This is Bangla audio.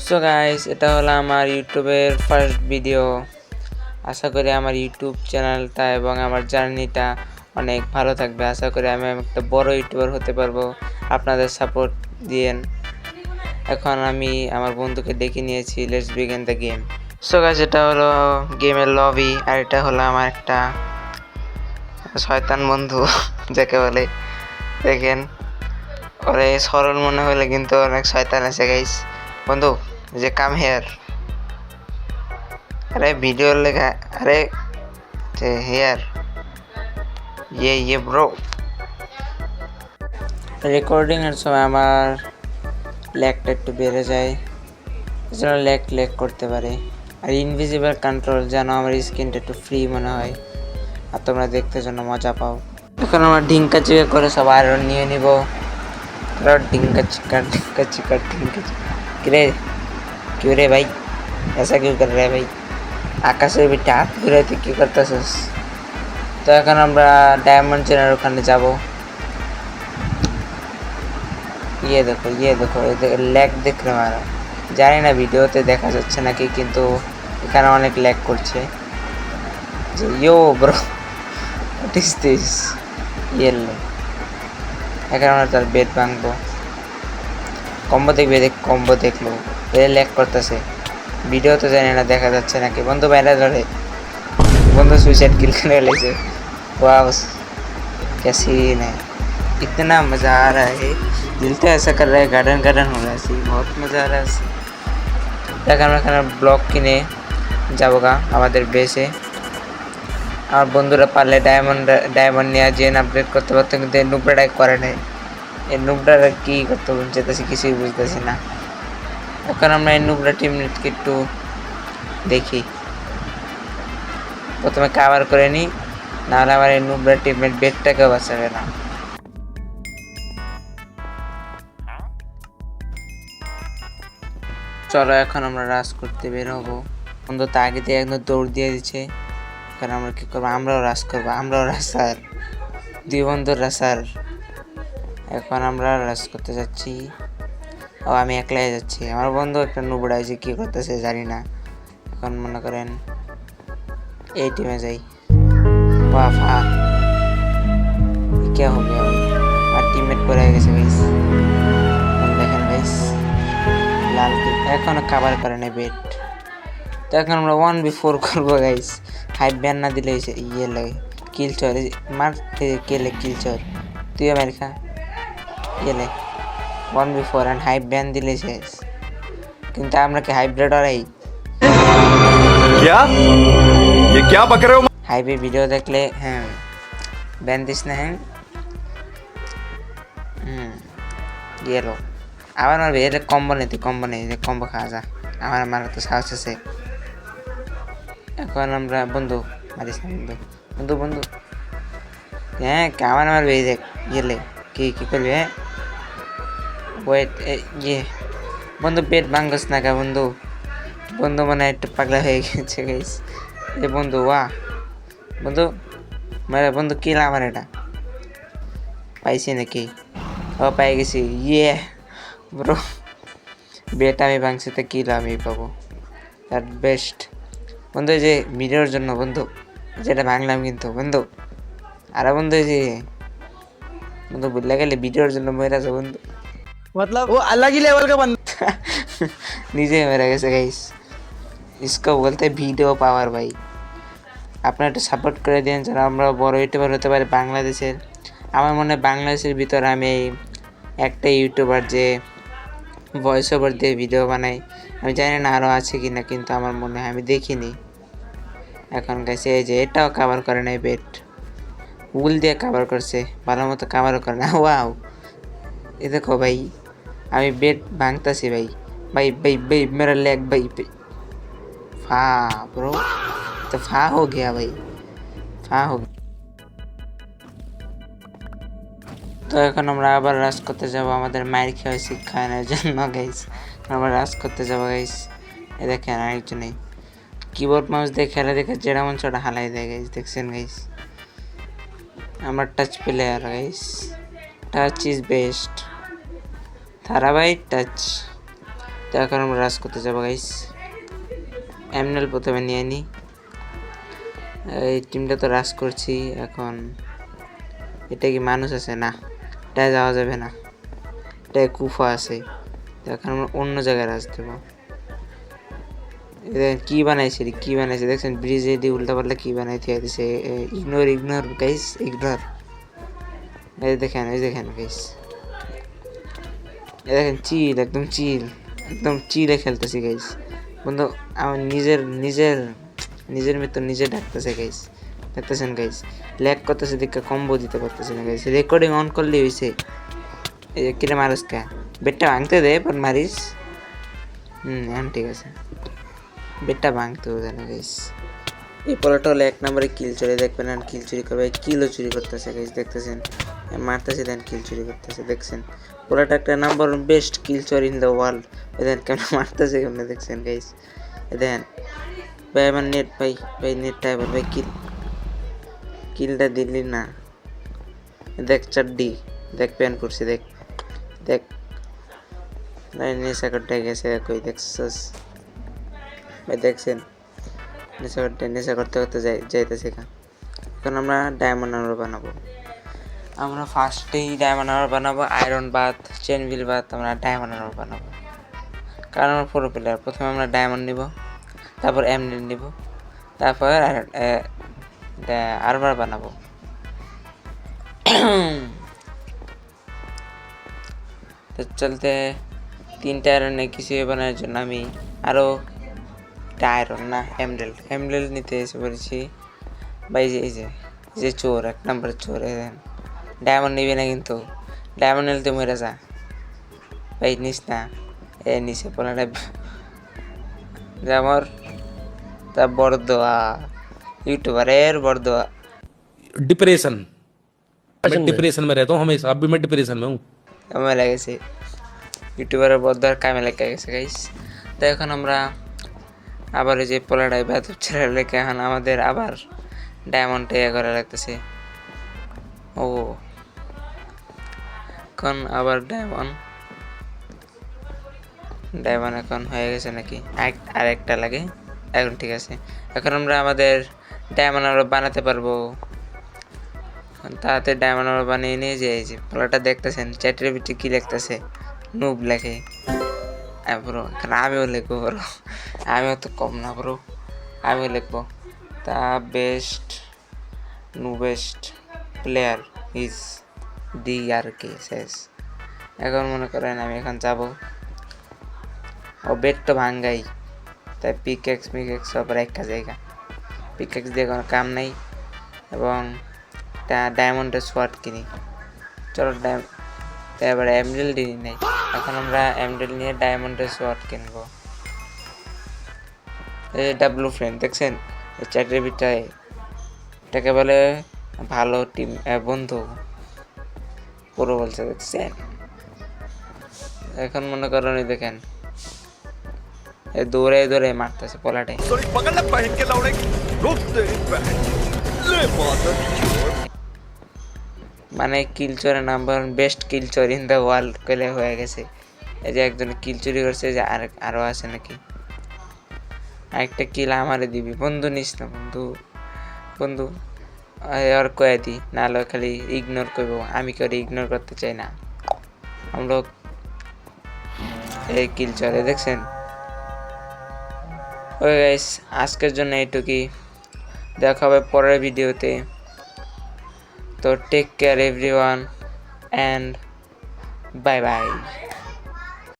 সো গাইস, এটা হলো আমার ইউটিউবের ফার্স্ট ভিডিও। আশা করি আমার ইউটিউব চ্যানেলটা এবং আমার জার্নিটা অনেক ভালো থাকবে। আশা করি আমি একটা বড় ইউটিউবার হতে পারবো, আপনাদের সাপোর্ট দিয়েন। এখন আমি আমার বন্ধুকে ডেকে নিয়েছি, let's begin the game. So guys, এটা হলো গেমের লবি, আর এটা হলো আমার একটা শয়তান বন্ধু যাকে বলে। দেখেন, ওরে সরল মনে হলে কিন্তু অনেক শয়তান আছে গাইস। বন্ধু, যে কাম হেয়ার, अरे वीडियो लगा, अरे हेयर ये ब्रो। রেকর্ডিং এর সময় আমার ল্যাগটা একটু বেড়ে যায়, যেন ল্যাগ করতে পারে। আর ইনভিজিবল কন্ট্রোল যেন আমার স্ক্রিনটা একটু ফ্রি মনে হয়, আর তোমরা দেখতে যেন মজা পাও। এখন আমরা ঢিঙ্কা চিকা করে সব আয়রন নিয়ে নিব। ঢিঙ্কা চিকা क्यों रे भाई, ऐसा क्यों कर रहे हैं भाई? আকাশের বিটে হাত ঘুরাইতে কি করতেছিস? তো এখন আমরা ডায়মন্ড চেনের ওখানে যাব। দেখো ল্যাগ দেখ রে মারা। জানি না ভিডিওতে দেখা যাচ্ছে নাকি, কিন্তু এখানে অনেক ল্যাগ করছে। যে ব্রো, হোয়াট ইজ দিস? এখন আমরা তার বেড ভাঙবো। কম্বো দেখলো ল্যাগ করতেছে। ভিডিও তো জানি না দেখা যাচ্ছে নাকি। বন্ধু বাইরে ধরে, बंदा सुसाइड किल करने वाले से। वाह, क्या सीन है, इतना मज़ा आ रहा है। दिल तो ऐसा कर रहा है गार्डन हो रहा है, सी बहुत मज़ा आ रहा है। আমরা ব্লক কিনে যাবোগা আমাদের বেসে। আর বন্ধুরা পারলে ডায়মন্ড নিয়ে জেন আপডেট করতে পারতো, কিন্তু এই নুবরাটাই করে নাই। এই নুবরাটা কী করতে চাইতেছি কিছুই বুঝতেছি না। এখন আমরা এই নুবরা টিমমেটকে একটু দেখি, প্রথমে কাভার করে নিই, নাহলে আমার এই নুবরা টিমমেট বেডটাকেও বাঁচাবে না। চলো এখন আমরা রাশ করতে বের হবো। অন্তত আগে দিয়ে একদম দৌড় দিয়ে দিচ্ছে। এখন আমরা কী করবো? আমরাও রাশ করবো, আমরাও রাসার, দুই বন্ধুর রাসার। এখন আমরা রাশ করতে যাচ্ছি। ও আমি একলাই যাচ্ছি, আমার বন্ধু একটা নুবড়া আছে, কী করতেছে জানি না। এখন মনে করেন এই টিমে যাই। वाह क्या हो गया भाई, আর টিমমেট পড়ে গেছে গাইস। দেখেন গাইস, লাল এখনো কভার করে না বেট। তো এখন আমরা 1v4 করবো গাইস। হাইপ ব্যান না দিলে লাগে কিল চর মার, কেলে কিল চর তুই আমেরিকা লে 1v4 এন্ড হাইপ ব্যান দিলে শেষ। কিন্তু আমরা কি হাইব্রিড অরাই क्या बक रहे हो? हाईवे वीडियो देख ले हैं बैन दिस ने हैं। ये लो আবার মারবে। এটা কম্বো নেই, যে কম্বো খাওয়া যা, আমার মারা তো সাহস আছে। এখন আমরা বন্ধু মারিস না, বন্ধু হ্যাঁ কেমন মারবে? এই দেখ গেলে কি করবি? হ্যাঁ ওয়েট, বন্ধু পেট ভাঙ্গস না কা বন্ধু মানে একটু পাগলা হয়ে গেছে গাইস। এ বন্ধু বাহ বন্ধু কিল আমার এটা পাইছি নাকি? ও পাই গেছি, ব্রো বেট আমি ভাঙছি, তো কিল আমি পাবো, দ্যাট বেস্ট। বন্ধু যে ভিডিওর জন্য বন্ধু যেটা ভাঙলাম, কিন্তু বন্ধু আরে বন্ধু যে বুঝলে গেলে ভিডিওর জন্য মেরা আছে বন্ধু, मतलब वो अलग ही लेवल का बंदा নিজে মেরা গেছে গাইস। इसको बोलते ভিডিও পাওয়ার ভাই। আপনারা একটু সাপোর্ট করে দিন যেন আমরা বড় ইউটিউবার হতে পারি বাংলাদেশের। আমার মনে হয় বাংলাদেশের ভিতরে আমি একটা ইউটিউবার যে ভয়েস ওভার দিয়ে ভিডিও বানাই, আমি জানি না আরও আছে কি না, কিন্তু আমার মনে হয় আমি দেখিনি এখন গেছে। এই যে এটাও কাভার করে নাই বেট, উল দিয়ে কাভার করছে, ভালো মতো কাভারও করে না। ওয়াও, এ দেখো ভাই আমি বেট ভাঙতাছি ভাই मेरा लेग भाई फा ब्रो, तो फा हो गया भाई, फा हो गया। তো এখন আমরা আবার রাশ করতে যাব আমাদের মায়ের খেয়ে শিক্ষায়নের জন্য গাইস। আমরা রাশ করতে যাব গাইস। এ দেখেন আরেকজন নেই, কিবোর্ড মাউস দিয়ে খেলা দেখে যেটা মন সেটা হালাই দেয় গাইস। দেখছেন গাইস, আমরা touch player guys, touch is best. ধারাবাহিক টাচ। তো এখন আমরা রাজ করতে যাবো গাইস। এমনেল প্রথমে নিয়ে নিই। এই টিমটা তো রাজ করছি। এখন এটা কি মানুষ আছে? না, এটা যাওয়া যাবে না, এটা কুফা আছে। এখন আমরা অন্য জায়গায় রাজ দেবো। কি বানাইছে দেখছেন? ব্রিজে দিয়ে উল্টাপাল্টা কি বানাইতে দিছে। Ignore guys, ignore. এই দেখেন গাইস, দেখেন চিল, একদম চিলে খেলতেছি গাইস। বন্ধু আমার নিজের মৃত্যু নিজে ডাকতেছে গাইস। দেখতেছেন গাইস, ল্যাগ করতেছে, দেখে কম্বো দিতে পারতেছে না গাইস। রেকর্ডিং অন করলে হয়েছে। এই যে কিরে মারিস কা, বেটটা ভাঙতে দে, পর মারিস। এখন ঠিক আছে, বেটটা ভাঙতে হবে না গাইস। এই পোলাটা হলো 1 নম্বরে কিল চুরি। দেখবেন আর কিল চুরি করবে, কিলও চুরি করতেছে গাইস। দেখতেছেন মারতেছে, দেন কিল চুরি করতেছে। দেখছেন পোলাটা একটা নাম্বার বেস্ট কিল চুরি ইন দ্য ওয়ার্ল্ড। দেন কেমন মারতেছে, কেমন দেখছেন গাইস। দেন ভাই আমার নেট, ভাই নেটটা এবার ভাই কিলটা দিলি না। দেখ চাড্ডি, দেখ প্যান করছি, দেখ নেশা করতে গেছে কই, দেখছস ভাই? দেখছেন নেশা করতে যাইতেছে। এখন আমরা ডায়মন্ড আর্মর বানাবো। আমরা ফার্স্টেই ডায়মন্ড আর্মর বানাবো। আয়রন বাথ, চেন হুইল বাথ, আমরা ডায়মন্ড আর্মর বানাবো। কারণ আমরা পুরো প্লেয়ার। প্রথমে আমরা ডায়মন্ড নিব, তারপর এমনেল নিব, তারপর আর্মর বানাবো। তো চলতে 3টা আয়রনে কিছু বানানোর জন্য আমি আরও আয়রন না এমরেল নিতে এসে পড়েছি ভাই। এই যে চোর, 1 নম্বর চোর। ডায়মন্ড নিবি না কিন্তু, ডায়মন্ড নিলে তো মরে যা ভাই, নিস না। নিচে পোলাটা আমার তা বড় দোয়া, यूट्यूबर बड़ दो। डिप्रेशन, मैं डिप्रेशन में रहता हूँ हमेशा। अभी मैं डिप्रेशन में हूँ। কামে লাগেছে, ইউটিউবারের বড় দোয়ার কামে লেগে গেছে গাইস। তো এখন আমরা আবার এই যে পোলাটাই বেতব ছেড়ে লেগে এখন আমাদের আবার ডায়মন্ড করা লাগতেছে। ও এখন আবার ডায়মন্ড এখন হয়ে গেছে নাকি? আর একটা লাগে। এখন ঠিক আছে, এখন আমরা আমাদের ডায়মন্ড আরো বানাতে পারবো। তাতে ডায়মন্ড আরো বানিয়ে নিয়ে যে এই যে পোলাটা দেখতেছেন চ্যাটের ভিতরে কি লিখতেছে, নুব লেখে। ব্রো এখন আমিও লিখবো ব্রো, আমিও তো কম না ব্রো, আমিও লিখবো দ্য বেস্ট নুবেস্ট প্লেয়ার ইজ DRK শেষ। এখন মনে করেন আমি এখন যাব, ও বেড তো ভাঙ্গাই, তাই পিকেক্স সব একটা জায়গা। পিকেক্স দিয়ে কোনো কাম নেই, এবং ডায়মন্ডের সোয়ার্ড কিনি। চলো এবার এমরেল নিই নেই। এখন আমরা এমরেল নিয়ে ডায়মন্ডের সোয়ার্ড কিনবো। এটা ব্লু ফ্রেন্ড দেখছেন চ্যাটের ভিতরে, এটাকে বলে ভালো টিম বন্ধু পুরো বলছে, দেখছেন। এখন মনে করেন দেখেন দৌড়ে মারতেছে পোলাটাই। মানে কিল চোরের নাম্বার বেস্ট কিল চোর ইন দ্য ওয়ার্ল্ড কইলে হয়ে গেছে। এই যে একজন কিল চুরি করছে, যে আরো আছে নাকি? আরেকটা কিল আমারে দিবি বন্ধু, নিস না বন্ধু আর কয়ে দি, নাহলে খালি ইগনোর করব। আমি কেউ ইগনোর করতে চাই না। আমরা এই কিল চলে দেখছেন। ওকে গাইস, আজকের জন্য এইটুকুই, দেখা হবে পরের ভিডিওতে। তো take care everyone and bye by.